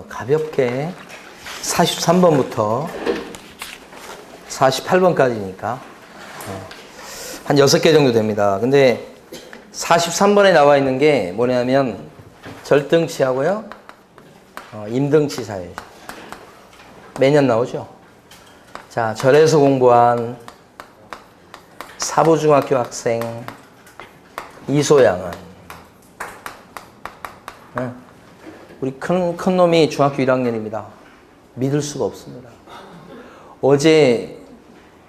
가볍게 43번부터 48번까지니까 한 6개 정도 됩니다. 근데 43번에 나와 있는 게 뭐냐면 절등치하고요, 임등치 사이. 매년 나오죠. 자, 절에서 공부한 사부중학교 학생 이소양은, 우리 큰 놈이 중학교 1학년입니다. 믿을 수가 없습니다. 어제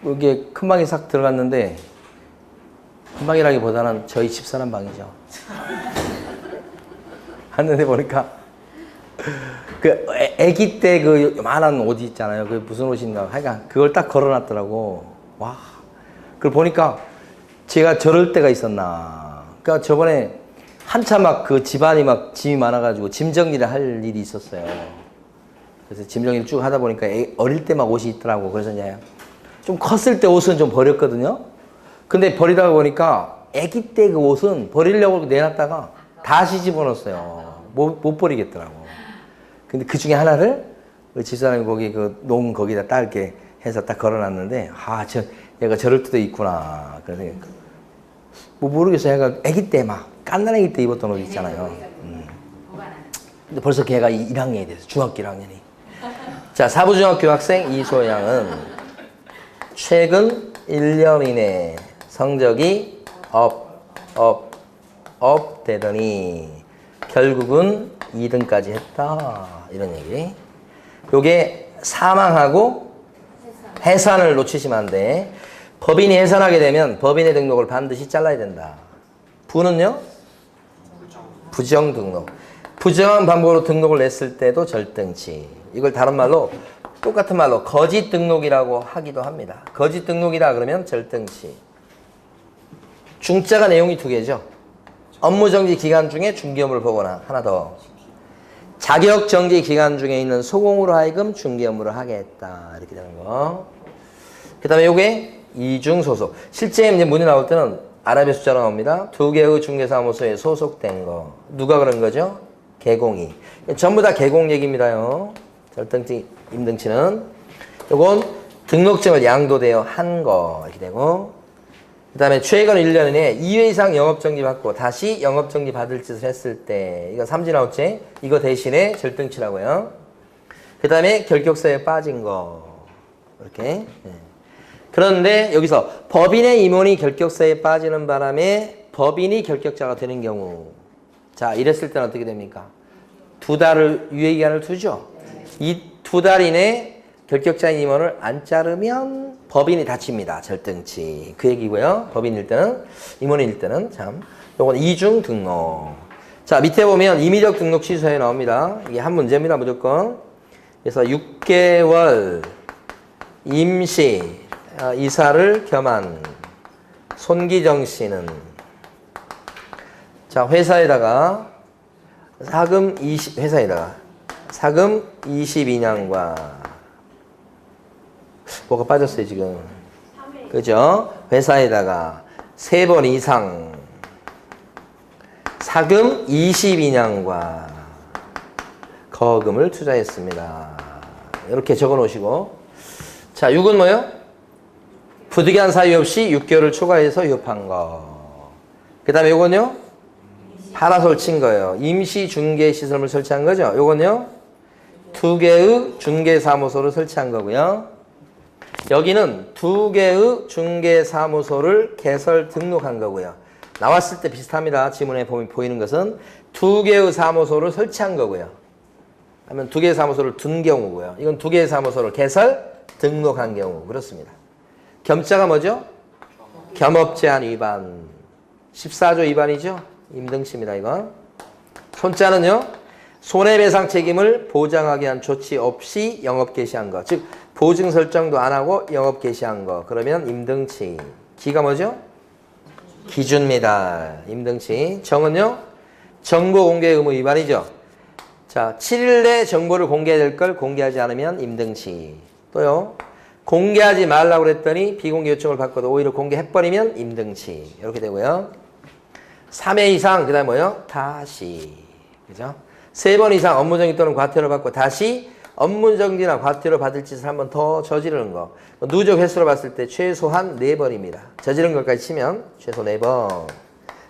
여기에 큰 방에 싹 들어갔는데, 큰 방이라기보다는 저희 집사람 방이죠. 갔는데 보니까 그 애기 때 그 요만한 옷 있잖아요. 그 무슨 옷인가. 하여간 그걸 딱 걸어놨더라고. 와. 그걸 보니까 제가 저럴 때가 있었나. 그러니까 저번에 한참 막 그 집안이 막 짐이 많아가지고 짐 정리를 할 일이 있었어요. 그래서 짐 정리를 쭉 하다 보니까 어릴 때 막 옷이 있더라고. 그래서 이제 좀 컸을 때 옷은 좀 버렸거든요. 근데 버리다가 보니까 애기 때 그 옷은 버리려고 내놨다가 다시 집어넣었어요. 못 버리겠더라고. 근데 그 중에 하나를 집사람이 거기 그 농 거기다 딱 이렇게 해서 딱 걸어놨는데, 얘가 저럴 때도 있구나. 그래서 뭐 모르겠어요. 얘가 애기 때 막 깐난 애기 때 입었던 옷 있잖아요. 근데 벌써 걔가 1학년이 됐어. 중학교 1학년이. 자, 사부중학교 학생 이소양은 최근 1년 이내 성적이 업 되더니 결국은 2등까지 했다. 이런 얘기. 요게 사망하고 해산을 놓치시면 안 돼. 법인이 해산하게 되면 법인의 등록을 반드시 잘라야 된다. 부는요? 부정 등록. 부정한 방법으로 등록을 냈을 때도 절등치. 이걸 다른 말로, 똑같은 말로 거짓 등록이라고 하기도 합니다. 거짓 등록이라 그러면 절등치. 중자가 내용이 2개죠. 업무정지 기간 중에 중개업무를 보거나, 하나 더, 자격정지 기간 중에 있는 소공으로 하여금 중개업무를 하게 했다. 이렇게 되는 거. 그 다음에 요게 이중소속. 실제 이제 문이 나올 때는 아랍의 숫자로 나옵니다. 2개의 중개사무소에 소속된 거. 누가 그런 거죠? 개공이. 전부 다 개공 얘기입니다요. 절등치, 임등치는. 요건 등록증을 양도되어 한 거. 이렇게 되고. 그 다음에 최근 1년 이내에 2회 이상 영업정지 받고 다시 영업정지 받을 짓을 했을 때, 이거 삼진아웃제, 이거 대신에 절등치라고요. 그 다음에 결격사에 빠진 거. 이렇게. 그런데 여기서 법인의 임원이 결격사에 빠지는 바람에 법인이 결격자가 되는 경우. 자, 이랬을 때는 어떻게 됩니까? 2달을 유예기간을 두죠. 이 2달 이내에 결격자인 임원을 안 자르면 법인이 다칩니다. 절등치. 그 얘기고요. 법인일 때는, 임원일 때는 참. 요건 이중 등록. 자, 밑에 보면 임의적 등록 취소에 나옵니다. 이게 한 문제입니다. 무조건. 그래서 6개월 임시 이사를 겸한 손기정 씨는, 자, 회사에다가 사금 22년과 뭐가 빠졌어요, 지금. 그죠? 회사에다가 3번 이상 사금 22년과 거금을 투자했습니다. 이렇게 적어 놓으시고. 자, 6은 뭐요? 부득이한 사유 없이 6개월을 초과해서 위협한 거. 그 다음에 요건요? 파라솔 친 거예요. 임시 중개 시설물 설치한 거죠. 요건요? 2개의 중개사무소를 설치한 거고요. 여기는 2개의 중개사무소를 개설 등록한 거고요. 나왔을 때 비슷합니다. 지문에 보이는 것은 2개의 사무소를 설치한 거고요. 하면 2개의 사무소를 둔 경우고요. 이건 2개의 사무소를 개설 등록한 경우. 그렇습니다. 겸자가 뭐죠? 겸업제한 위반. 14조 위반이죠? 임등치입니다, 이건. 손자는요? 손해배상 책임을 보장하기 위한 조치 없이 영업 개시한 거. 즉, 보증 설정도 안 하고 영업 개시한 거. 그러면 임등치. 기가 뭐죠? 기준입니다. 임등치. 정은요? 정보 공개 의무 위반이죠. 자, 7일 내 정보를 공개해야 될 걸 공개하지 않으면 임등치. 또요. 공개하지 말라고 그랬더니 비공개 요청을 받고도 오히려 공개해버리면 임등치. 이렇게 되고요. 3회 이상, 그 다음에 뭐요? 다시. 그죠? 3번 이상 업무정지 또는 과태료 받고 다시 업무정지나 과태료 받을 짓을 한 번 더 저지르는 거. 누적 횟수로 봤을 때 최소한 4번입니다. 저지른 것까지 치면 최소 4번.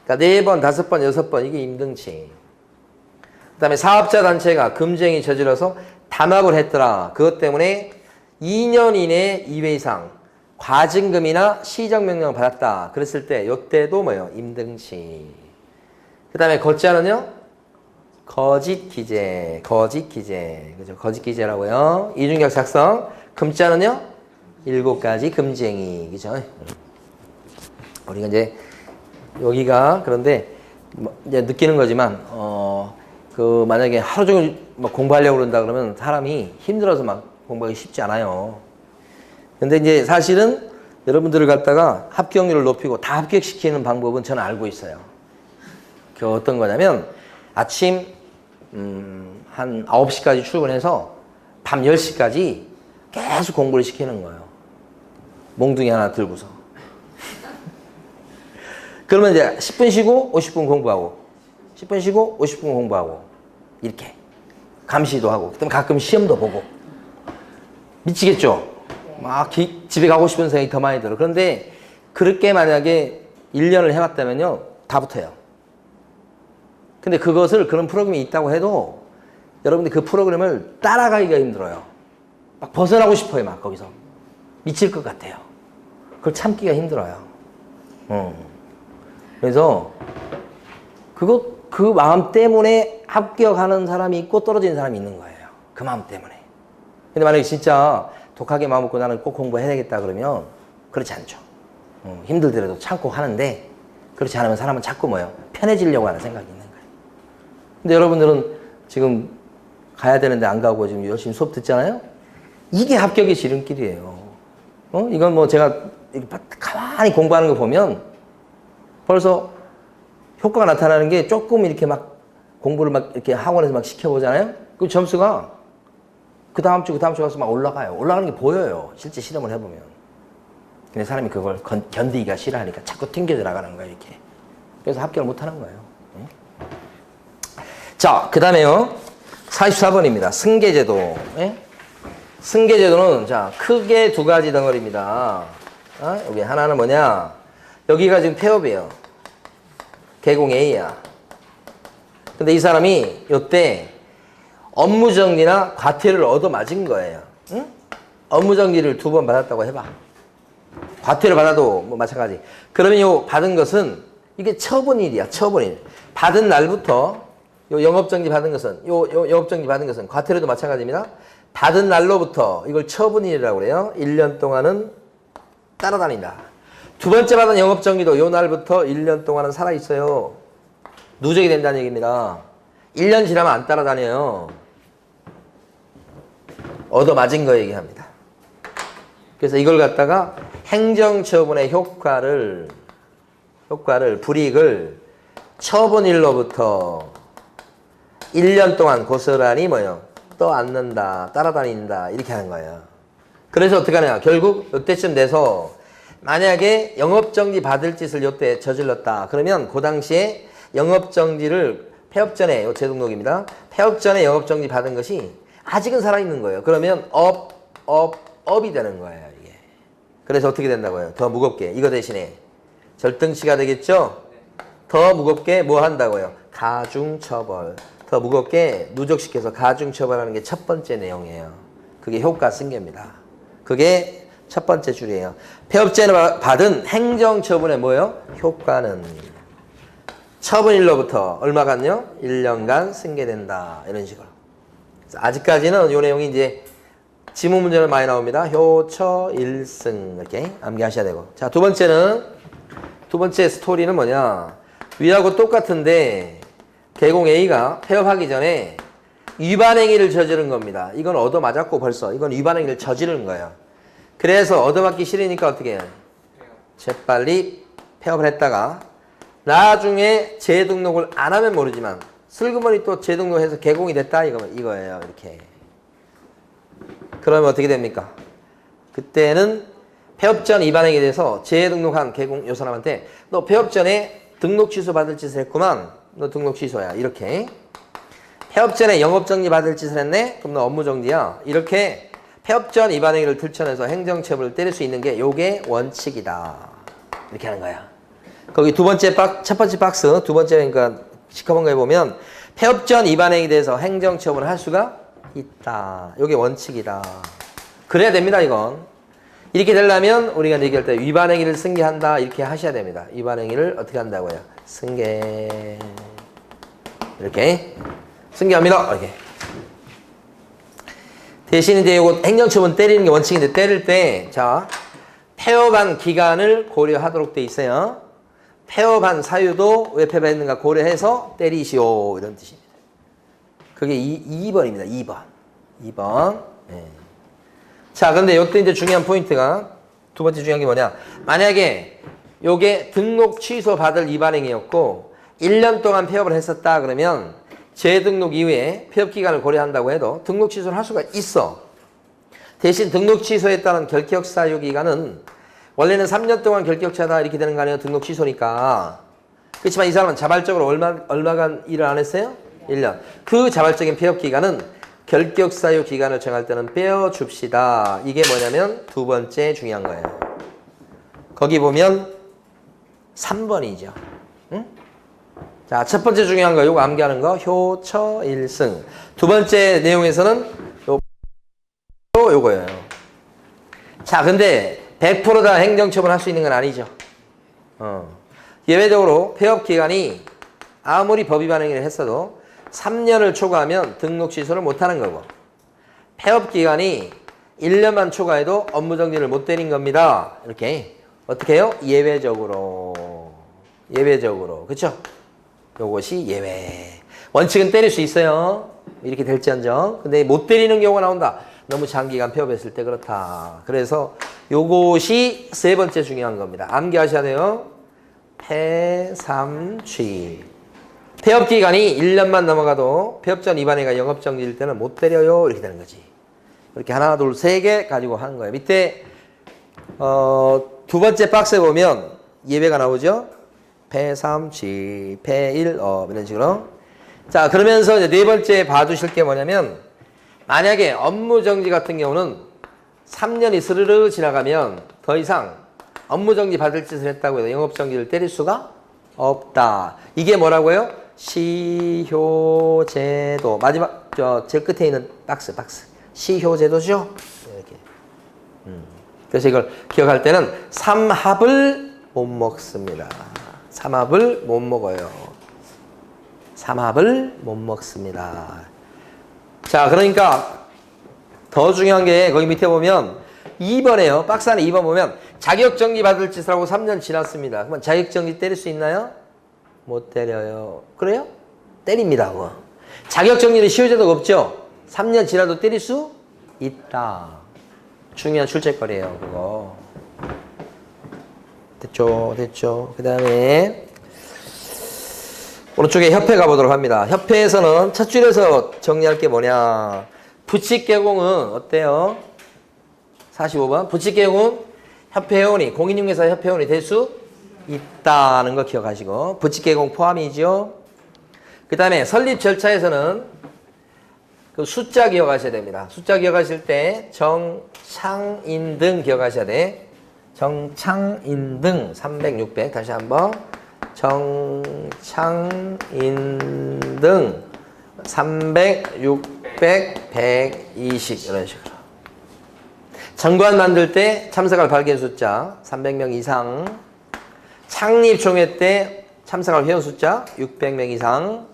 그러니까 4번, 5번, 6번 이게 임등치. 그 다음에 사업자 단체가 금쟁이 저질러서 담합을 했더라. 그것 때문에 2년 이내에 2회 이상 과징금이나 시정명령을 받았다. 그랬을 때 이때도 뭐예요? 임등치. 그 다음에 거짜는요? 거짓기재. 거짓기재. 그죠? 거짓기재라고요. 이중격 작성. 금자는요? 7가지 금쟁이. 그죠? 우리가 이제 여기가 그런데 이제 느끼는 거지만 만약에 하루 종일 막 공부하려고 그런다 그러면 사람이 힘들어서 막 공부하기 쉽지 않아요. 근데 이제 사실은 여러분들을 갖다가 합격률을 높이고 다 합격시키는 방법은 저는 알고 있어요. 그 어떤 거냐면 아침 한 9시까지 출근해서 밤 10시까지 계속 공부를 시키는 거예요. 몽둥이 하나 들고서. 그러면 이제 10분 쉬고 50분 공부하고 10분 쉬고 50분 공부하고 이렇게 감시도 하고 그다음에 가끔 시험도 보고 미치겠죠? 막 집에 가고 싶은 생각이 더 많이 들어. 그런데 그렇게 만약에 1년을 해봤다면요 다 붙어요. 근데 그것을 그런 프로그램이 있다고 해도 여러분들 그 프로그램을 따라가기가 힘들어요. 막 벗어나고 싶어요. 막 거기서 미칠 것 같아요. 그걸 참기가 힘들어요. 그래서 그 마음 때문에 합격하는 사람이 있고 떨어지는 사람이 있는 거예요. 그 마음 때문에. 근데 만약에 진짜 독하게 마음 먹고 나는 꼭 공부해야 되겠다 그러면 그렇지 않죠. 힘들더라도 참고 하는데 그렇지 않으면 사람은 자꾸 뭐예요? 편해지려고 하는 생각이 있는 거예요. 근데 여러분들은 지금 가야 되는데 안 가고 지금 열심히 수업 듣잖아요? 이게 합격의 지름길이에요. 이건 뭐 제가 가만히 공부하는 거 보면 벌써 효과가 나타나는 게 조금 이렇게 막 공부를 막 이렇게 학원에서 막 시켜보잖아요? 그 점수가 그 다음 주 가서 막 올라가요. 올라가는 게 보여요. 실제 실험을 해보면. 근데 사람이 그걸 견디기가 싫어하니까 자꾸 튕겨 들어가는 거예요, 이렇게. 그래서 합격을 못 하는 거예요. 자, 그 다음에요. 44번입니다. 승계제도. 예? 승계제도는, 자, 크게 2가지 덩어리입니다. 여기 하나는 뭐냐? 여기가 지금 폐업이에요. 개공 A야. 근데 이 사람이 요때 업무정지나 과태료를 얻어맞은 거예요. 응? 업무정지를 2번 받았다고 해봐. 과태료 받아도 뭐 마찬가지. 그러면 요 받은 것은 이게 처분일이야. 처분일. 받은 날부터 요 영업정지 받은 것은 영업정지 받은 것은 과태료도 마찬가지입니다. 받은 날로부터 이걸 처분일이라고 그래요. 1년 동안은 따라다닌다. 2번째 받은 영업정지도 요 날부터 1년 동안은 살아있어요. 누적이 된다는 얘기입니다. 1년 지나면 안 따라다녀요. 얻어맞은 거 얘기합니다. 그래서 이걸 갖다가 행정처분의 효과를 불이익을 처분일로부터 1년 동안 고스란히 뭐요? 떠안는다, 따라다닌다 이렇게 하는 거예요. 그래서 어떻게 하냐? 결국 이때쯤 돼서 만약에 영업정지 받을 짓을 이때 저질렀다. 그러면 그 당시에 영업정지를 폐업 전에 요 재등록입니다. 폐업 전에 영업정지 받은 것이 아직은 살아있는 거예요. 그러면 업이 되는 거예요. 이게. 그래서 어떻게 된다고요? 더 무겁게. 이거 대신에 절등치가 되겠죠? 더 무겁게 뭐 한다고요? 가중처벌. 더 무겁게 누적시켜서 가중처벌하는 게 첫 번째 내용이에요. 그게 효과 승계입니다. 그게 첫 번째 줄이에요. 폐업죄를 받은 행정처분의 뭐예요? 효과는 처분일로부터 얼마간요? 1년간 승계된다. 이런 식으로. 아직까지는 이 내용이 이제 지문 문제는 많이 나옵니다. 효처 1승 이렇게 암기하셔야 되고. 자, 두 번째 스토리는 뭐냐? 위하고 똑같은데 개공 A가 폐업하기 전에 위반행위를 저지른 겁니다. 이건 얻어맞았고 벌써 이건 위반행위를 저지른 거예요. 그래서 얻어맞기 싫으니까 어떻게 해요? 재빨리 폐업을 했다가 나중에 재등록을 안 하면 모르지만 슬그머니 또 재등록해서 개공이 됐다 이거예요. 이렇게. 그러면 어떻게 됩니까? 그때는 폐업 전 위반행위에 대해서 재등록한 개공 요 사람한테 너 폐업 전에 등록 취소 받을 짓을 했구만. 너 등록 취소야. 이렇게. 폐업 전에 영업정지 받을 짓을 했네? 그럼 너 업무정지야. 이렇게 폐업 전 위반행위를 들춰내서 행정처분을 때릴 수 있는 게 요게 원칙이다. 이렇게 하는 거야. 거기 첫 번째 박스, 두 번째, 그러니까 시커먼 거에 보면 폐업 전 위반행위에 대해서 행정처분을 할 수가 있다. 요게 원칙이다. 그래야 됩니다, 이건. 이렇게 되려면 우리가 얘기할 때 위반행위를 승계한다. 이렇게 하셔야 됩니다. 위반행위를 어떻게 한다고요? 승계. 이렇게. 승계합니다. 이렇게. 대신 이제 이거 행정처분 때리는 게 원칙인데 때릴 때, 자, 폐업한 기간을 고려하도록 돼 있어요. 폐업한 사유도 왜 폐업했는가 고려해서 때리시오. 이런 뜻입니다. 그게 2번입니다. 2번. 네. 자, 근데 요때 이제 중요한 포인트가 두 번째 중요한 게 뭐냐. 만약에 요게 등록 취소 받을 위반행위였고 1년 동안 폐업을 했었다 그러면 재등록 이후에 폐업 기간을 고려한다고 해도 등록 취소를 할 수가 있어. 대신 등록 취소에 따른 결격 사유 기간은 원래는 3년 동안 결격차다 이렇게 되는 거 아니에요? 등록 취소니까. 그렇지만 이 사람은 자발적으로 얼마간 일을 안 했어요? 1년. 그 자발적인 폐업 기간은 결격 사유 기간을 정할 때는 빼어줍시다. 이게 뭐냐면 두 번째 중요한 거예요. 거기 보면 3번이죠. 응? 자, 첫 번째 중요한 거, 요거 암기하는 거, 효처일승. 두 번째 내용에서는 요거예요. 자, 근데 100% 다 행정처분 할 수 있는 건 아니죠. 예외적으로 폐업 기간이 아무리 법 위반 행위를 했어도 3년을 초과하면 등록 취소를 못 하는 거고, 폐업 기간이 1년만 초과해도 업무 정지를 못 때린 겁니다. 이렇게. 어떻게 해요? 예외적으로. 그쵸? 요것이 예외. 원칙은 때릴 수 있어요. 이렇게 될지언정. 근데 못 때리는 경우가 나온다. 너무 장기간 폐업했을 때 그렇다. 그래서 요것이 세 번째 중요한 겁니다. 암기하셔야 돼요. 폐삼취. 폐업 기간이 1년만 넘어가도 폐업 전 위반행위가 영업정지일 때는 못 때려요. 이렇게 되는 거지. 이렇게 하나, 둘, 세 개 가지고 하는 거예요. 밑에 두 번째 박스에 보면 예외가 나오죠. 폐삼취, 폐일업 이런 식으로. 자, 그러면서 이제 네 번째 봐주실 게 뭐냐면, 만약에 업무정지 같은 경우는 3년이 스르르 지나가면 더 이상 업무정지 받을 짓을 했다고 해서 영업정지를 때릴 수가 없다. 이게 뭐라고요? 시효제도. 마지막 제일 끝에 있는 박스. 시효제도죠. 이렇게. 그래서 이걸 기억할 때는 삼합을 못 먹습니다. 삼합을 못 먹어요. 삼합을 못 먹습니다. 자, 그러니까 더 중요한 게 거기 밑에 보면 2번에요. 박스 안에 2번 보면 자격정지 받을 짓을 하고 3년 지났습니다. 그러면 자격정지 때릴 수 있나요? 못 때려요. 그래요? 때립니다. 그거. 자격정지는 시효제도가 없죠? 3년 지나도 때릴 수 있다. 중요한 출제거리예요. 그거. 됐죠. 그 다음에 오른쪽에 협회 가보도록 합니다. 협회에서는 첫 줄에서 정리할 게 뭐냐. 부칙개공은 어때요? 45번. 부칙개공은 협회회원이, 공인중개사 협회회원이 될 수 있다는 거 기억하시고, 부칙개공 포함이죠. 그 다음에 설립 절차에서는 그 숫자 기억하셔야 됩니다. 숫자 기억하실 때 정창인 등 기억하셔야 돼. 정창인 등 300, 600 다시 한번 정창인 등 300, 600, 120 이런 식으로. 정관 만들 때 참석할 발견 숫자 300명 이상, 창립 총회 때 참석할 회원 숫자 600명 이상,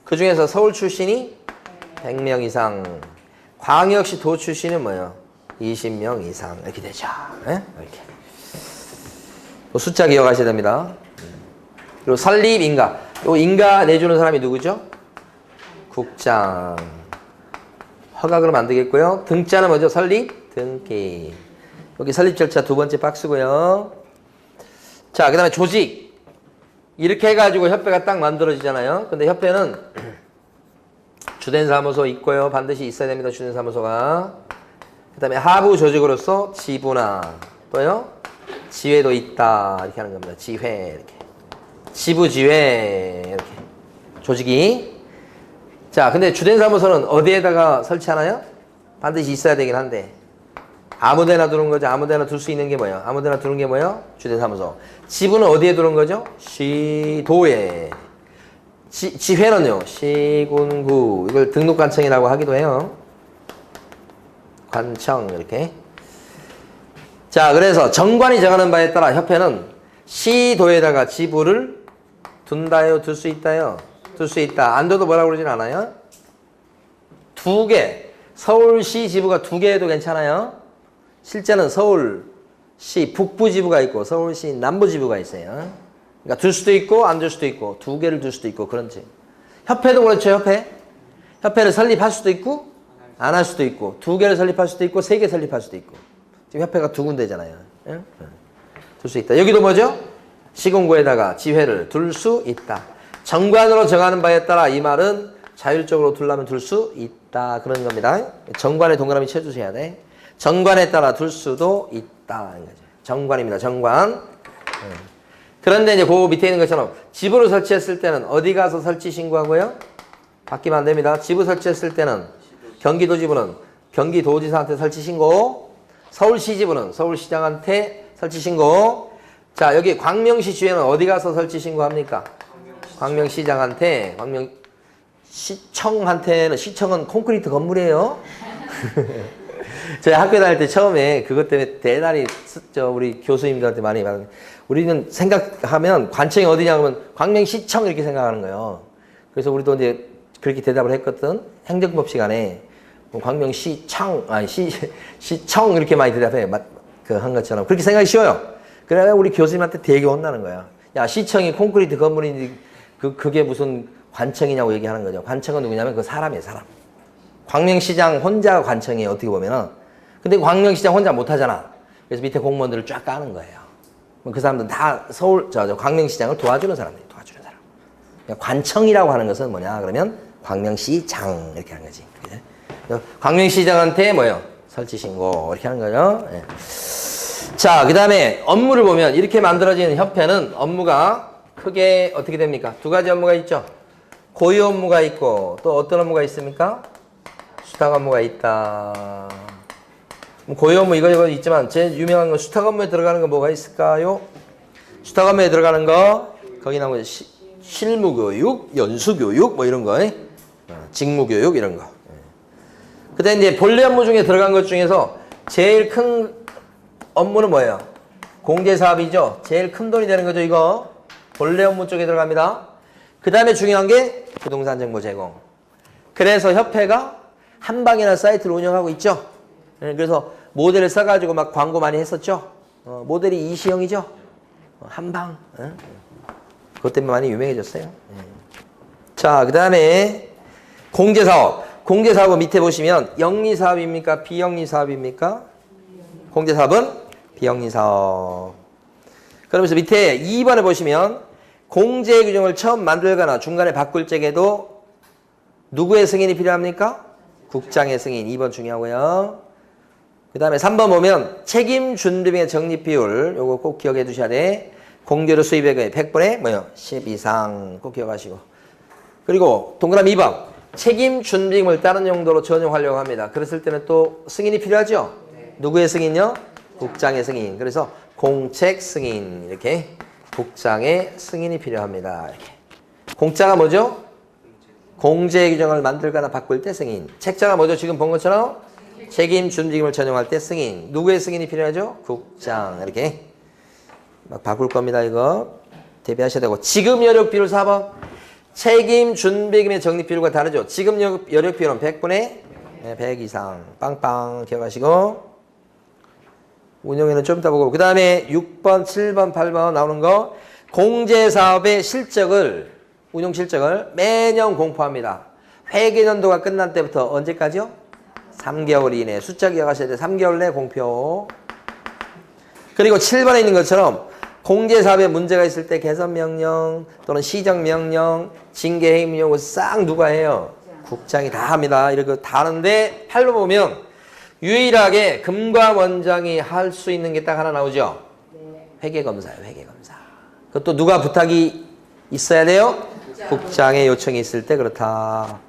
그 중에서 서울 출신이 100명 이상, 광역시 도 출신은 뭐예요? 20명 이상 이렇게 되죠. 네? 이렇게. 숫자 기억하셔야 됩니다. 그리고 설립 인가. 요 인가 내주는 사람이 누구죠? 국장. 허가그럼 안 되겠고요. 등자는 뭐죠? 설립 등기. 여기 설립 절차 두 번째 박스고요. 자, 그 다음에 조직. 이렇게 해가지고 협회가 딱 만들어지잖아요. 근데 협회는 주된 사무소 있고요. 반드시 있어야 됩니다. 주된 사무소가. 그 다음에 하부 조직으로서 지부나 또요 지회도 있다. 이렇게 하는 겁니다. 지회 이렇게. 지부지회 이렇게. 조직이. 자, 근데 주된 사무소는 어디에다가 설치하나요? 반드시 있어야 되긴 한데 아무데나 두는 거죠. 아무데나 둘 수 있는 게 뭐예요? 아무데나 두는 게 뭐예요? 주된 사무소. 지부는 어디에 두는 거죠? 시도에. 지회는요? 시군구. 이걸 등록관청이라고 하기도 해요. 관청 이렇게. 자, 그래서 정관이 정하는 바에 따라 협회는 시도에다가 지부를 둔다요? 둘 수 있다요? 둘 수 있다. 안 둬도 뭐라고 그러진 않아요? 2개. 서울시 지부가 2개 해도 괜찮아요? 실제는 서울시 북부지부가 있고 서울시 남부지부가 있어요. 그러니까 둘 수도 있고 안 둘 수도 있고 2개를 둘 수도 있고 그런지. 협회도 그렇죠. 협회를 설립할 수도 있고 안 할 수도 있고 2개를 설립할 수도 있고 3개 설립할 수도 있고. 지금 협회가 2군데잖아요. 둘 수 있다. 여기도 뭐죠? 시군구에다가 지회를 둘 수 있다. 정관으로 정하는 바에 따라 이 말은 자율적으로 둘라면 둘 수 있다. 그런 겁니다. 정관에 동그라미 쳐주셔야 돼. 정관에 따라 둘 수도 있다. 정관입니다. 정관. 그런데 이제 그 밑에 있는 것처럼 지부를 설치했을 때는 어디 가서 설치 신고하고요? 바뀌면 안 됩니다. 지부 설치했을 때는 경기도 지부는 경기도지사한테 설치 신고, 서울시 지부는 서울시장한테 설치 신고. 자, 여기 광명시 주에는 어디 가서 설치 신고합니까? 광명시장한테, 시청한테는, 시청은 콘크리트 건물이에요. 저희 학교 다닐 때 처음에 그것 때문에 대단히 우리 교수님들한테 많이 받았는데, 우리는 생각하면 관청이 어디냐 하면 광명시청 이렇게 생각하는 거예요. 그래서 우리도 이제 그렇게 대답을 했거든. 행정법 시간에 광명시청, 시청 이렇게 많이 대답해. 한 것처럼. 그렇게 생각이 쉬워요. 그래야 우리 교수님한테 되게 혼나는 거야. 야, 시청이 콘크리트 건물인지 그게 무슨 관청이냐고 얘기하는 거죠. 관청은 누구냐면 그 사람이에요, 사람. 광명시장 혼자 관청이에요, 어떻게 보면은. 근데 광명시장 혼자 못 하잖아. 그래서 밑에 공무원들을 쫙 까는 거예요. 그 사람들은 다 광명시장을 도와주는 사람들이 도와주는 사람. 그러니까 관청이라고 하는 것은 뭐냐 그러면 광명시장 이렇게 하는 거지. 광명시장한테 뭐예요? 설치 신고 이렇게 하는 거죠. 네. 자, 그 다음에 업무를 보면 이렇게 만들어진 협회는 업무가 크게 어떻게 됩니까? 2가지 업무가 있죠. 고유 업무가 있고 또 어떤 업무가 있습니까? 수탁 업무가 있다. 고유 업무 이거 있지만 제일 유명한 건 수탁 업무에 들어가는 거 뭐가 있을까요? 수탁 업무에 들어가는 거 거기 나오는 실무교육, 연수교육 뭐 이런 거, 직무교육 이런 거. 그다음 이제 본래 업무 중에 들어간 것 중에서 제일 큰 업무는 뭐예요? 공제사업이죠. 제일 큰 돈이 되는 거죠, 이거. 본래 업무 쪽에 들어갑니다. 그 다음에 중요한 게 부동산 정보 제공. 그래서 협회가 한방이라는 사이트를 운영하고 있죠. 그래서 모델을 써가지고 막 광고 많이 했었죠. 모델이 이시영이죠. 한방. 그것 때문에 많이 유명해졌어요. 자, 그 다음에 공제사업. 공제사업은 밑에 보시면 영리사업입니까? 비영리사업입니까? 공제사업은 비영리사업. 그러면서 밑에 2번에 보시면 공제 규정을 처음 만들거나 중간에 바꿀 적에도 누구의 승인이 필요합니까? 국장의 승인. 2번 중요하고요. 그 다음에 3번 보면 책임 준비비의 적립 비율. 요거 꼭 기억해 두셔야 돼. 공제료 수입액의 100분의 뭐요? 10 이상 꼭 기억하시고. 그리고 동그라미 2번. 책임 준비금을 다른 용도로 전용하려고 합니다. 그랬을 때는 또 승인이 필요하죠? 네. 누구의 승인요? 국장의 승인. 그래서 공책 승인. 이렇게 국장의 승인이 필요합니다. 이렇게. 공자가 뭐죠? 공제 규정을 만들거나 바꿀 때 승인. 책자가 뭐죠? 지금 본 것처럼 책임 준비금을 전용할 때 승인. 누구의 승인이 필요하죠? 국장. 이렇게 막 바꿀 겁니다. 이거 대비하셔야 되고. 지급 여력 비율 4번. 책임 준비금의 적립 비율과 다르죠. 지급 여력 비율은 100분의 100 이상. 빵빵 기억하시고. 운영에는 좀 이따 보고. 그 다음에 6번, 7번, 8번 나오는 거. 공제사업의 실적을, 운용 실적을 매년 공포합니다. 회계년도가 끝난 때부터 언제까지요? 3개월 이내. 숫자 기억하셔야 돼요. 3개월 내 공표. 그리고 7번에 있는 것처럼 공제사업에 문제가 있을 때 개선명령 또는 시정명령, 징계해임명을 싹 누가 해요? 국장이 다 합니다. 이렇게 다 하는데 8로 보면 유일하게 금감원장이 할 수 있는 게 딱 하나 나오죠? 회계검사예요. 회계검사. 그것도 누가 부탁이 있어야 돼요? 국장의 요청이 있을 때 그렇다.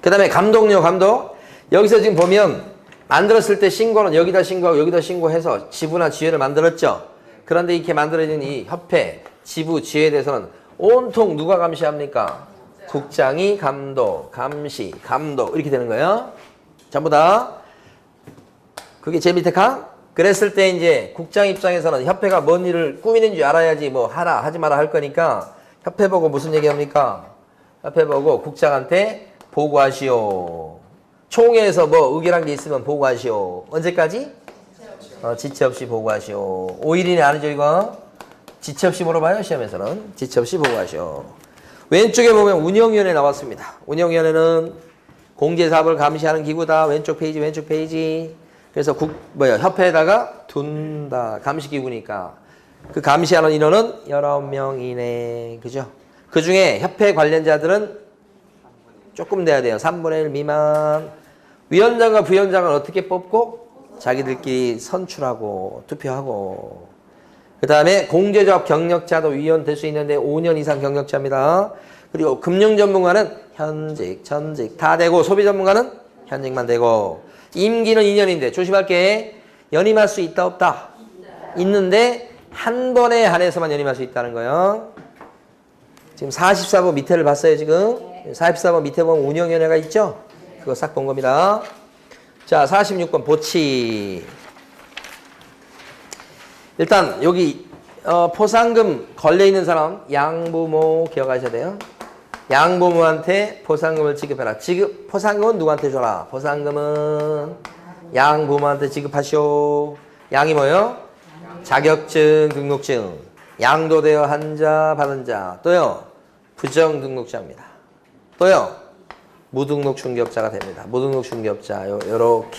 그 다음에 감독료, 감독. 여기서 지금 보면 만들었을 때 신고는 여기다 신고하고 여기다 신고해서 지부나 지회를 만들었죠. 그런데 이렇게 만들어진 이 협회, 지부, 지회에 대해서는 온통 누가 감시합니까? 국장이 감독, 감시, 감독 이렇게 되는 거예요. 전부 다. 그게 제일 밑에 강? 그랬을 때 이제 국장 입장에서는 협회가 뭔 일을 꾸미는지 알아야지 뭐 하라 하지 마라 할 거니까 협회 보고 무슨 얘기합니까? 협회 보고 국장한테 보고하시오. 총회에서 뭐 의결한 게 있으면 보고하시오. 언제까지? 지체 없이 보고하시오. 5일 이내 아니죠 이거? 지체 없이 물어봐요 시험에서는. 지체 없이 보고하시오. 왼쪽에 보면 운영위원회 나왔습니다. 운영위원회는 공제사업을 감시하는 기구다. 왼쪽 페이지 왼쪽 페이지. 그래서 협회에다가 둔다. 감시기구니까. 그 감시하는 인원은 19명 이내. 그죠? 그 중에 협회 관련자들은 조금 돼야 돼요. 3분의 1 미만. 위원장과 부위원장은 어떻게 뽑고? 자기들끼리 선출하고 투표하고. 그 다음에 공제적 경력자도 위원 될 수 있는데 5년 이상 경력자입니다. 그리고 금융 전문가는 현직, 전직 다 되고 소비 전문가는 현직만 되고 임기는 2년인데 조심할게. 연임할 수 있다 없다? 있는데 한 번에 한해서만 연임할 수 있다는 거예요. 지금 44번 밑에를 봤어요 지금. 44번 밑에 보면 운영위원회가 있죠? 그거 싹 본 겁니다. 자 46번 보치. 일단 여기 포상금 걸려있는 사람 양부모 기억하셔야 돼요. 양부모한테 포상금을 지급해라. 포상금은 누구한테 줘라? 포상금은 양부모한테 지급하시오. 양이 뭐예요? 자격증, 등록증. 양도되어 한 자, 받은 자. 또요. 부정등록자입니다. 또요. 무등록 중개업자가 됩니다. 무등록 중개업자. 요렇게.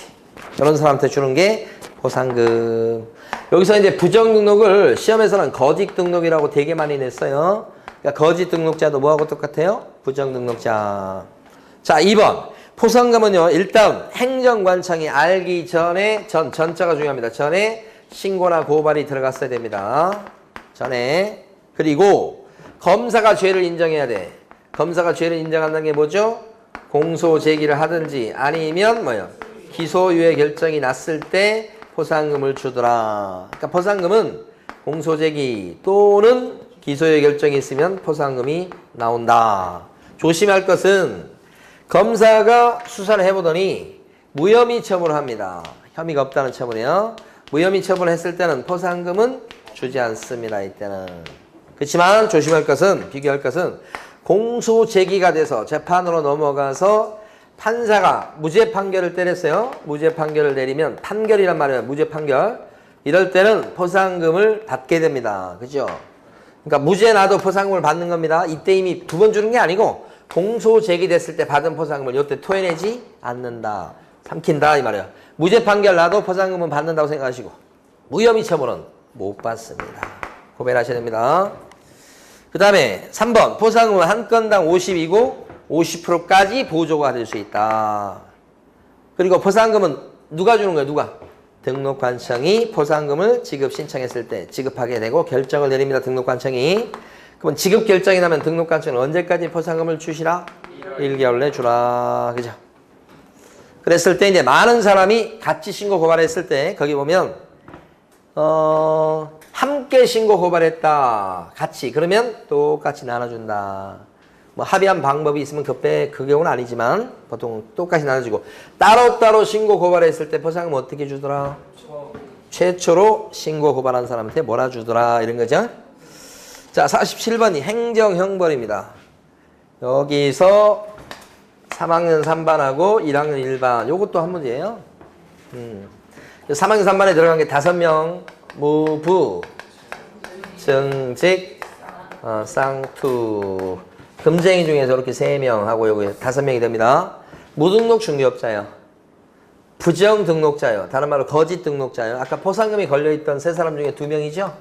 이런 사람한테 주는 게 포상금. 여기서 이제 부정등록을 시험에서는 거짓 등록이라고 되게 많이 냈어요. 그러니까 거짓 등록자도 뭐하고 똑같아요? 부정등록자. 자, 2번. 포상금은요, 일단 행정관청이 알기 전에, 전자가 중요합니다. 전에 신고나 고발이 들어갔어야 됩니다. 전에. 그리고 검사가 죄를 인정해야 돼. 검사가 죄를 인정한다는 게 뭐죠? 공소 제기를 하든지 아니면 뭐요? 기소유예 결정이 났을 때 포상금을 주더라. 그러니까 포상금은 공소 제기 또는 기소유예 결정이 있으면 포상금이 나온다. 조심할 것은 검사가 수사를 해보더니 무혐의 처분을 합니다. 혐의가 없다는 처분이요. 무혐의 처분을 했을 때는 포상금은 주지 않습니다. 이때는. 그렇지만 조심할 것은, 비교할 것은 공소 제기가 돼서 재판으로 넘어가서 판사가 무죄 판결을 때렸어요. 무죄 판결을 내리면 판결이란 말이에요. 무죄 판결. 이럴 때는 포상금을 받게 됩니다. 그죠? 그러니까 무죄 나도 포상금을 받는 겁니다. 이때 이미 2번 주는 게 아니고 공소 제기됐을 때 받은 포상금을 이때 토해내지 않는다. 삼킨다 이 말이에요. 무죄 판결 나도 포상금은 받는다고 생각하시고 무혐의 처분은 못 받습니다. 고백하셔야 됩니다. 그 다음에 3번 포상금은 한 건당 50이고 50%까지 보조가 될 수 있다. 그리고 포상금은 누가 주는 거예요? 누가? 등록관청이 포상금을 지급 신청했을 때 지급하게 되고 결정을 내립니다. 등록관청이. 그럼 지급 결정이 나면 등록관청은 언제까지 포상금을 주시라? 1개월 내 주라. 그죠? 그랬을 때 이제 많은 사람이 같이 신고 고발했을 때 거기 보면 함께 신고 고발했다. 같이. 그러면 똑같이 나눠준다. 뭐 합의한 방법이 있으면 그 경우는 아니지만 보통 똑같이 나눠주고 따로따로 신고 고발했을 때 포상금 어떻게 주더라? 최초로 신고 고발한 사람한테 뭐라 주더라 이런 거죠. 자 47번이 행정형벌입니다. 여기서 3학년 3반하고 1학년 1반 요것도 한 문제예요. 3학년 3반에 들어간 게 5명 무부 정직 쌍투 금쟁이 중에서 이렇게 3명 하고 여기 5명이 됩니다. 무등록 중개업자요. 부정 등록자요. 다른 말로 거짓 등록자요. 아까 포상금이 걸려있던 3사람 중에 2명이죠?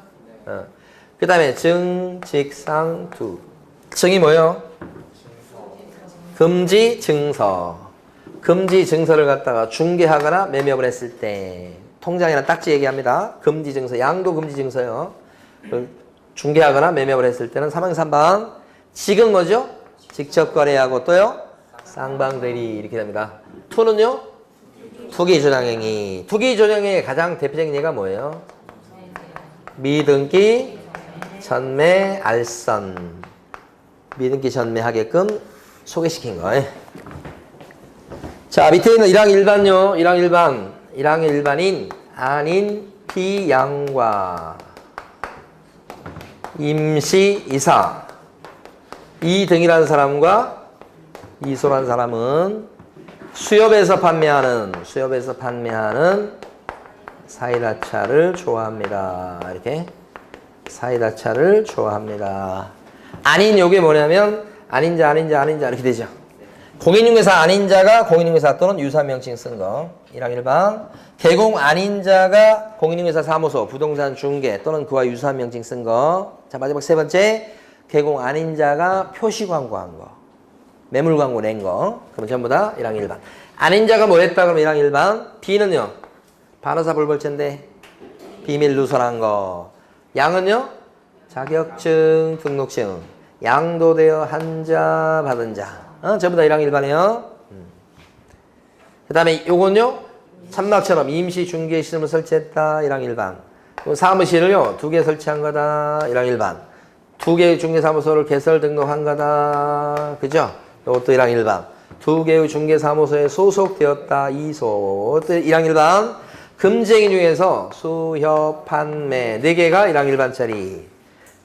그 다음에 증직상투. 증이 뭐예요? 금지 증서. 금지 증서를 갖다가 중개하거나 매매업을 했을 때 통장이나 딱지 얘기합니다. 금지 증서. 양도 금지 증서요. 중개하거나 매매업을 했을 때는 3학년 3반. 직은 뭐죠? 직접 거래하고 또요? 쌍방대리 이렇게 됩니다. 투는요? 투기조장행위. 투기조장행위의 가장 대표적인 예가 뭐예요? 미등기, 전매, 알선. 미등기, 전매하게끔 소개시킨 거. 자, 밑에 있는 1항 1반요. 1항 1반. 1항의 일반인 안인 비양과 임시 이사 이등이라는 사람과 이소라는 사람은 수협에서 판매하는 사이다차를 좋아합니다. 이렇게 사이다차를 좋아합니다. 아닌 요게 뭐냐면 아닌자 이렇게 되죠. 공인중개사 아닌자가 공인중개사 또는 유사명칭 쓴 거. 1항 1반. 개공 아닌자가 공인중개사 사무소, 부동산 중개 또는 그와 유사한 명칭 쓴 거. 자, 마지막 세 번째. 개공 아닌자가 표시 광고한 거. 매물 광고 낸 거. 그럼 전부 다 1항 1반. 아닌자가 뭐 했다 그러면 1항 1반. B는요. 반어사 불벌체인데 비밀 누설한 거. 양은요. 자격증, 등록증. 양도되어 한 자, 받은 자. 전부 다 1항 1반이에요. 그 다음에 요건요. 천막처럼 임시 중개 시설을 설치했다. 1항 1반. 사무실을요. 2개 설치한 거다. 1항 1반. 2개의 중개사무소를 개설 등록한 거다. 그죠? 이것도 1항 1반. 2개의 중개사무소에 소속되었다. 2소. 1항 1반. 금쟁이 중에서 수협, 판매 4개가 1항 1반짜리.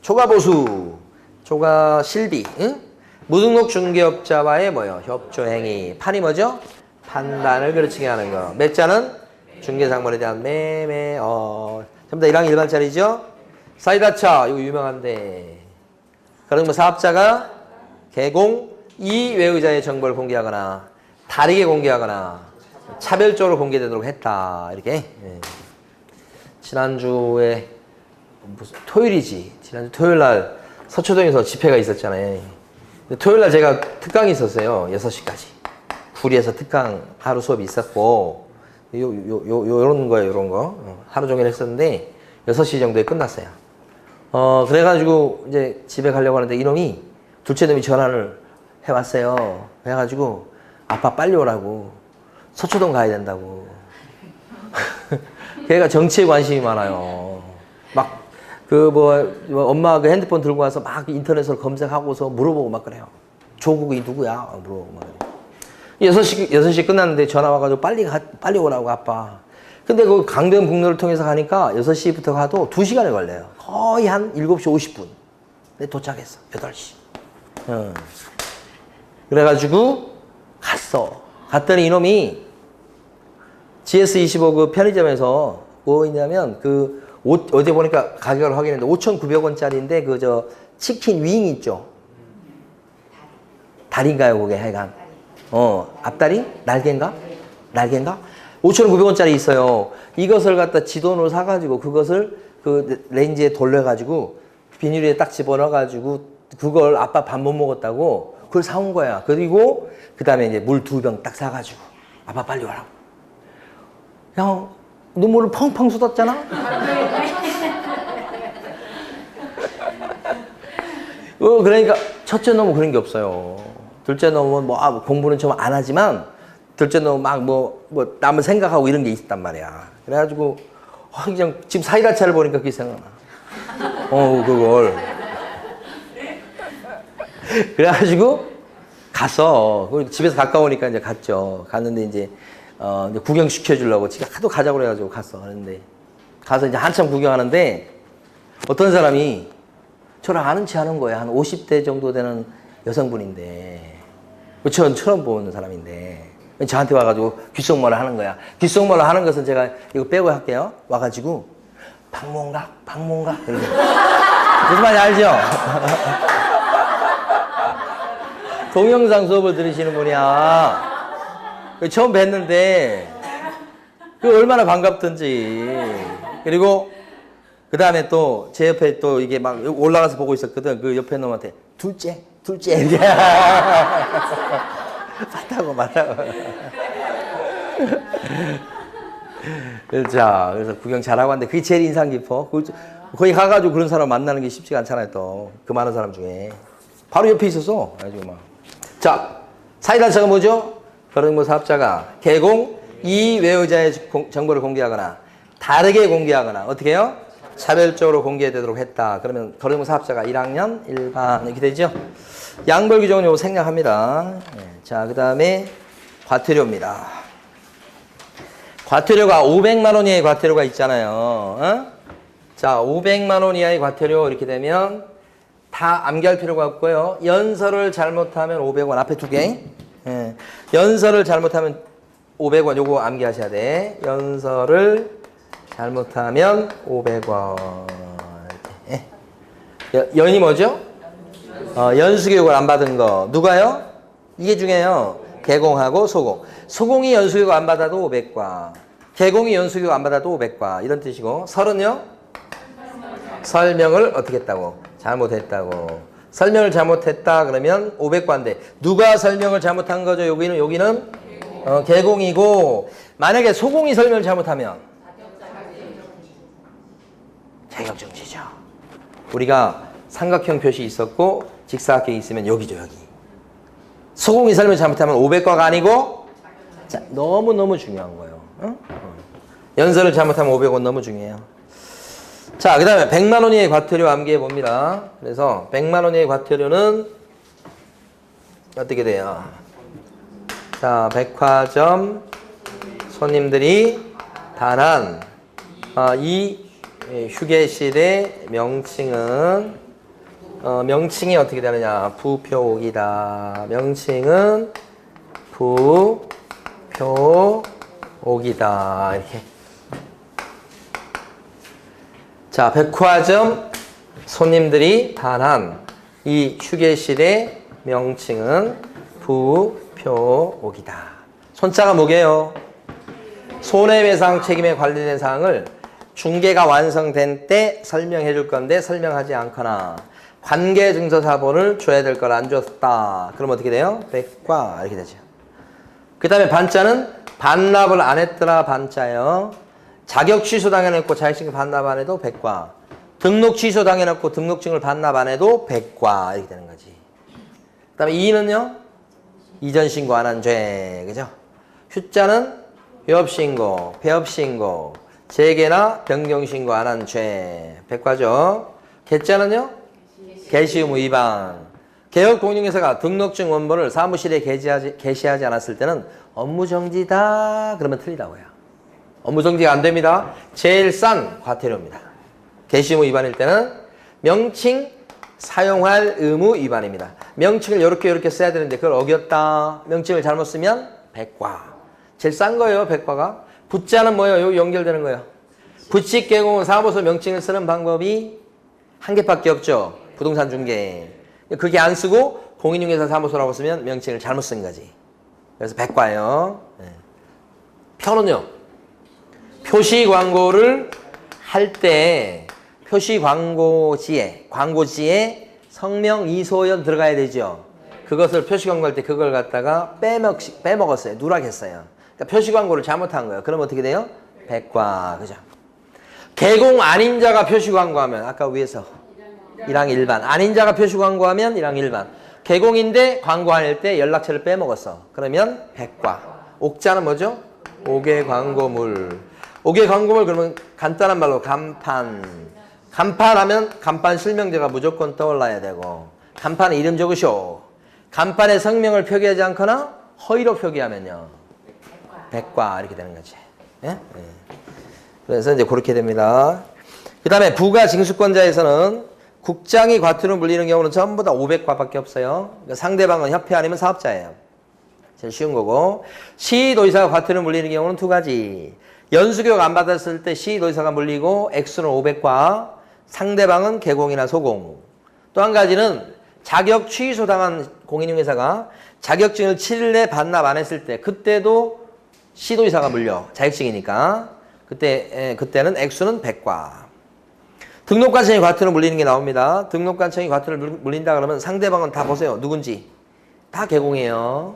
초과보수, 초과실비, 응? 무등록 중개업자와의 뭐요? 협조행위. 판이 뭐죠? 판단을 그르치게 하는 거. 매자는 중개상물에 대한 매매. 전부 다 1항 1반짜리죠? 사이다차 이거 유명한데. 그럼 뭐 사업자가 개공 이외의자의 정보를 공개하거나 다르게 공개하거나 차별적으로 공개되도록 했다. 이렇게. 예. 지난주에 무슨 토요일이지. 지난주 토요일 날 서초동에서 집회가 있었잖아요. 토요일 날 제가 특강이 있었어요. 6시까지. 구리에서 특강 하루 수업이 있었고 요런 거예요. 요런 거. 하루 종일 했었는데 6시 정도에 끝났어요. 그래가지고 이제 집에 가려고 하는데 이놈이 둘째 놈이 전화를 해왔어요. 해가지고 아빠 빨리 오라고. 서초동 가야 된다고. 걔가 정치에 관심이 많아요. 막 엄마가 그 핸드폰 들고 와서 막 인터넷으로 검색하고서 물어보고 막 그래요. 조국이 누구야? 물어보고 막 그래요. 6시 끝났는데 전화 와가지고 빨리 오라고 아빠. 근데 그 강변북로를 통해서 가니까 6시부터 가도 2시간이 걸려요. 거의 한 7시 50분. 근데 도착했어. 8시. 그래가지고 갔어. 갔더니 이놈이 GS25 그 편의점에서 뭐 있냐면 그 옷, 어제 보니까 가격을 확인했는데 5,900원짜리인데 그 저 치킨 윙 있죠? 다리인가요, 그게 하여간? 앞다리? 날개인가? 5,900원짜리 있어요. 이것을 갖다 지돈으로 사가지고 그것을 그 렌즈에 돌려가지고 비닐에 딱 집어넣어가지고 그걸 아빠 밥 못 먹었다고 그걸 사온 거야. 그리고 그 다음에 이제 물 2병 딱 사가지고 아빠 빨리 와라고. 야, 눈물을 펑펑 쏟았잖아? 그러니까 첫째 놈은 그런 게 없어요. 둘째 놈은 공부는 좀 안 하지만 둘째 놈은 막 남을 생각하고 이런 게 있단 말이야. 그래가지고 그냥 지금 사이다차를 보니까 그게 생각나. 그걸. 그래가지고 갔어. 집에서 가까우니까 이제 갔죠. 갔는데 이제 구경 시켜주려고 지가 하도 가자고 그래가지고 갔어. 그런데 가서 이제 한참 구경하는데 어떤 사람이 저랑 아는 체 하는 거야. 한 50대 정도 되는 여성분인데 전 처음 보는 사람인데 저한테 와가지고 귓속말을 하는 거야. 귓속말을 하는 것은 제가 이거 빼고 할게요. 와가지고 박몽각 이렇게. 무슨 말인지 알죠? 동영상 수업을 들으시는 분이야. 처음 뵀는데 그 얼마나 반갑던지. 그리고 그 다음에 또 제 옆에 또 이게 막 올라가서 보고 있었거든. 그 옆에 놈한테 둘째 이렇게. 맞다고. 자, 그래서 구경 잘하고 왔는데 그게 제일 인상 깊어. 거기 가가지고 그런 사람 만나는 게 쉽지가 않잖아요. 또 그 많은 사람 중에 바로 옆에 있었어. 가지고 막. 자, 사이달서가 뭐죠? 거래정보 사업자가 개공, 이 외의자의 정보를 공개하거나 다르게 공개하거나 어떻게 해요? 차별적으로 공개되도록 했다. 그러면 거래정보 사업자가 1학년 1반 이렇게 되죠? 양벌 규정은 요거 생략합니다. 자, 그 다음에 과태료입니다. 과태료가 500만 원 이하의 과태료가 있잖아요. 어? 자, 500만 원 이하의 과태료 이렇게 되면 다 암기할 필요가 없고요. 연설을 잘못하면 500원 앞에 두 개. 예. 연설을 잘못하면 500원 요거 암기하셔야 돼. 연설을 잘못하면 500원. 예. 연이 뭐죠? 연수교육을 안 받은 거. 누가요? 이게 중요해요. 개공하고 소공. 소공이 연수교육 안 받아도 500과. 개공이 연수교육 안 받아도 500과. 이런 뜻이고. 설은요? 설명을 어떻게 했다고? 잘못했다고. 설명을 잘못했다 그러면 500과인데 누가 설명을 잘못한 거죠? 여기는 개공이고 만약에 소공이 설명을 잘못하면 자격정지죠. 우리가 삼각형 표시 있었고 직사각형이 있으면 여기죠. 여기. 소공이 설명 잘못하면 500과가 아니고 자, 너무너무 중요한 거예요. 응? 연설을 잘못하면 500원 너무 중요해요. 자, 그 다음에 100만 원 이하의 과태료 암기해 봅니다. 그래서 100만 원 이하의 과태료는 어떻게 돼요? 자, 백화점 손님들이 단한 이 휴게실의 명칭은 명칭이 어떻게 되느냐? 부표옥이다. 명칭은 부표옥이다. 이렇게. 자, 백화점 손님들이 단한 이 휴게실의 명칭은 부표옥이다. 손자가 뭐게요? 손해배상 책임에 관련된 사항을 중개가 완성된 때 설명해 줄 건데 설명하지 않거나 관계증서사본을 줘야 될 걸 안 줬다. 그럼 어떻게 돼요? 백과 이렇게 되죠. 그 다음에 반자는 반납을 안 했더라. 반자요. 자격 취소 당해놓고 자격증 반납 안 해도 백과. 등록 취소 당해놓고 등록증을 반납 안 해도 백과. 이렇게 되는 거지. 그 다음에 이는요? 이전 신고 안 한 죄. 그죠? 휴자는 휴업신고, 폐업신고, 재개나 변경신고 안 한 죄. 백과죠. 개자는요? 개시의무 위반. 개업공인중개사가 등록증 원본을 사무실에 게시하지 않았을 때는 업무정지다. 그러면 틀리다고요. 업무정지가 안 됩니다. 제일 싼 과태료입니다. 게시의무 위반일 때는 명칭 사용할 의무 위반입니다. 명칭을 이렇게 써야 되는데 그걸 어겼다. 명칭을 잘못 쓰면 백과. 제일 싼 거예요. 백과가. 붙자는 뭐예요? 여기 연결되는 거예요. 부칙 개공은 사무소 명칭을 쓰는 방법이 한 개밖에 없죠. 부동산 중개. 그게 안 쓰고 공인중개사 사무소라고 쓰면 명칭을 잘못 쓴 거지. 그래서 백과예요. 네. 표는요. 표시 광고를 할 때 표시 광고지에 성명 이소연 들어가야 되죠. 그것을 표시 광고할 때 그걸 갖다가 빼먹었어요. 누락했어요. 그러니까 표시 광고를 잘못한 거예요. 그럼 어떻게 돼요? 백과. 그죠? 개공 아닌 자가 표시 광고하면 아까 위에서 1항 1반. 아닌 자가 표시 광고하면 1항 1반. 개공인데 광고할 때 연락처를 빼먹었어. 그러면 백과. 옥자는 뭐죠? 옥외 광고물. 옥외 광고물 그러면 간단한 말로 간판. 간판하면 간판 실명제가 무조건 떠올라야 되고 간판에 이름 적으쇼. 간판에 성명을 표기하지 않거나 허위로 표기하면요. 백과 이렇게 되는 거지. 예? 예. 그래서 이제 그렇게 됩니다. 그 다음에 부가 징수권자에서는 국장이 과태료 물리는 경우는 전부 다 500과밖에 없어요. 그러니까 상대방은 협회 아니면 사업자예요. 제일 쉬운 거고. 시도의사가 과태료 물리는 경우는 두 가지. 연수교육 안 받았을 때 시도의사가 물리고 액수는 500과, 상대방은 개공이나 소공. 또 한 가지는 자격 취소당한 공인중개사가 자격증을 7일 내 반납 안 했을 때 그때도 시도의사가 물려. 자격증이니까. 그때는 액수는 100과. 등록관청이 과태료 물리는 게 나옵니다. 등록관청이 과태료를 물린다 그러면 상대방은 다 보세요. 누군지. 다 개공이에요.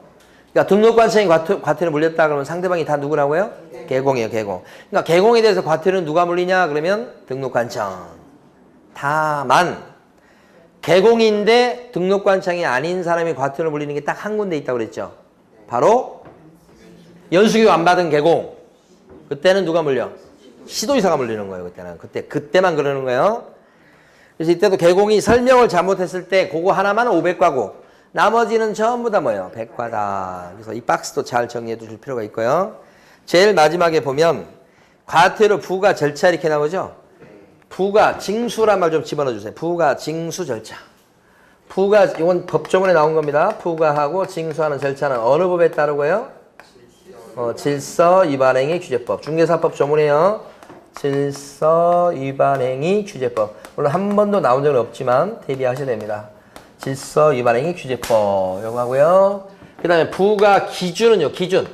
그러니까 등록관청이 과태료 물렸다 그러면 상대방이 다 누구라고요? 개공이에요. 개공. 그러니까 개공에 대해서 과태료는 누가 물리냐 그러면 등록관청. 다만 개공인데 등록관청이 아닌 사람이 과태료 물리는 게 딱 한 군데 있다고 그랬죠. 바로 연수교육 안 받은 개공. 그때는 누가 물려? 시도지사가 물리는 거예요. 그때는. 그때만 그러는 거예요. 그래서 이때도 개공이 설명을 잘못했을 때 그거 하나만 500과고 나머지는 전부 다 뭐예요? 100과다. 그래서 이 박스도 잘 정리해 두실 필요가 있고요. 제일 마지막에 보면 과태료 부과 절차 이렇게 나오죠? 부과 징수란 말 좀 집어넣어 주세요. 부과 징수 절차. 부과 이건 법조문에 나온 겁니다. 부과하고 징수하는 절차는 어느 법에 따르고요? 질서 위반행위 규제법. 중개사법 조문이에요. 질서 위반행위 규제법. 물론 한 번도 나온 적은 없지만 대비하셔야 됩니다. 질서 위반행위 규제법 이거 하고요. 그 다음에 부과 기준은요. 기준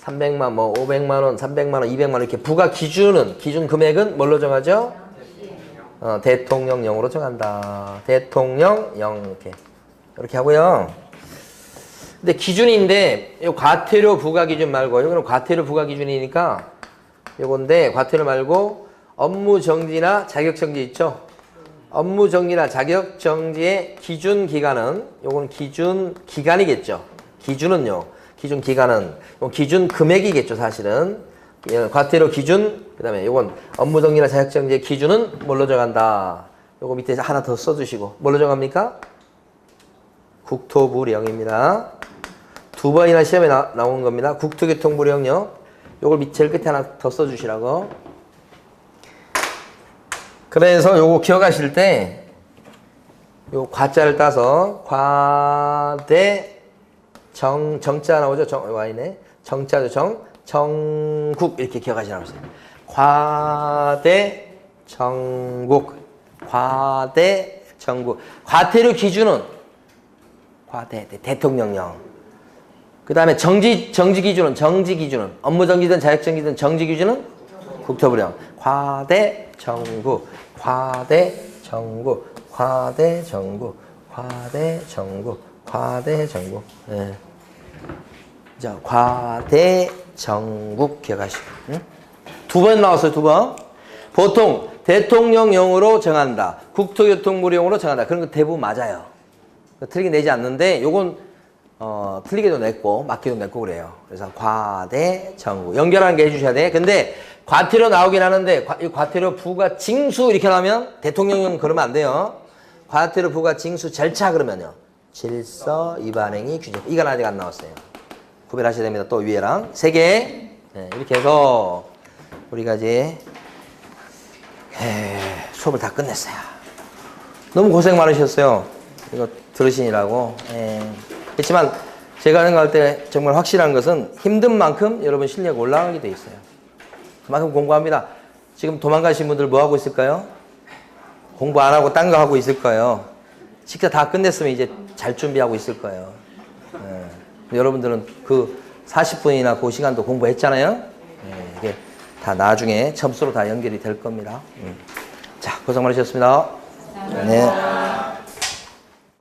300만 뭐 500만 원 300만 원 200만 원 이렇게 부과 기준은 기준 금액은 뭘로 정하죠? 대통령령으로 정한다. 대통령령 이렇게 하고요. 근데 기준인데 이 과태료 부과 기준 말고 이거는 과태료 부과 기준이니까 요건데 과태료 말고 업무 정지나 자격 정지 있죠? 업무 정지나 자격 정지의 기준 기간은 요건 기준 기간이겠죠. 기준은요. 기준 기간은 기준 금액이겠죠, 사실은. 과태료 기준 그다음에 요건 업무 정지나 자격 정지의 기준은 뭘로 정한다. 요거 밑에 하나 더 써 주시고 뭘로 정합니까? 국토부령입니다. 두 번이나 시험에 나온 겁니다. 국토교통부령요. 요걸 밑 제일 끝에 하나 더 써 주시라고. 그래서 요거 기억하실 때 요 과자를 따서 과대 정자 나오죠? 와이네. 정자죠. 정국 이렇게 기억하시라고 했어요. 과대 정국. 과대 정국. 과태료 기준은 대통령령. 그 다음에 정지 기준은 업무 정지든 자격 정지든 정지 기준은 국토부령. 과대 정국. 과대 정국. 과대 정국. 과대 정국. 과대 정국. 네. 자, 과대 정국 기억하시고. 응? 두 번 나왔어요, 두 번. 보통 대통령령으로 정한다. 국토교통부령으로 정한다. 그런 거 대부분 맞아요. 틀리게 내지 않는데 요건 틀리게도 냈고 맞기도 냈고 그래요. 그래서 과대 정국 연결하는 게 해주셔야 돼. 근데 과태료 나오긴 하는데 이 과태료 부과 징수 이렇게 나오면 대통령령 그러면 안 돼요. 과태료 부과 징수 절차 그러면요. 질서 위반행위 규제법. 이건 아직 안 나왔어요. 구별하셔야 됩니다. 또 위에랑 세 개. 네, 이렇게 해서 우리가 이제 수업을 다 끝냈어요. 너무 고생 많으셨어요. 이거 들으시느라고. 그렇지만 제가 생각할 때 정말 확실한 것은 힘든 만큼 여러분 실력 올라가게 돼 있어요. 그만큼 공부합니다. 지금 도망가신 분들 뭐 하고 있을까요? 공부 안 하고 딴 거 하고 있을 거예요. 식사 다 끝냈으면 이제 잘 준비하고 있을 거예요. 여러분들은 그 40분이나 그 시간도 공부했잖아요. 이게 다 나중에 점수로 다 연결이 될 겁니다. 자, 고생 많으셨습니다. 네.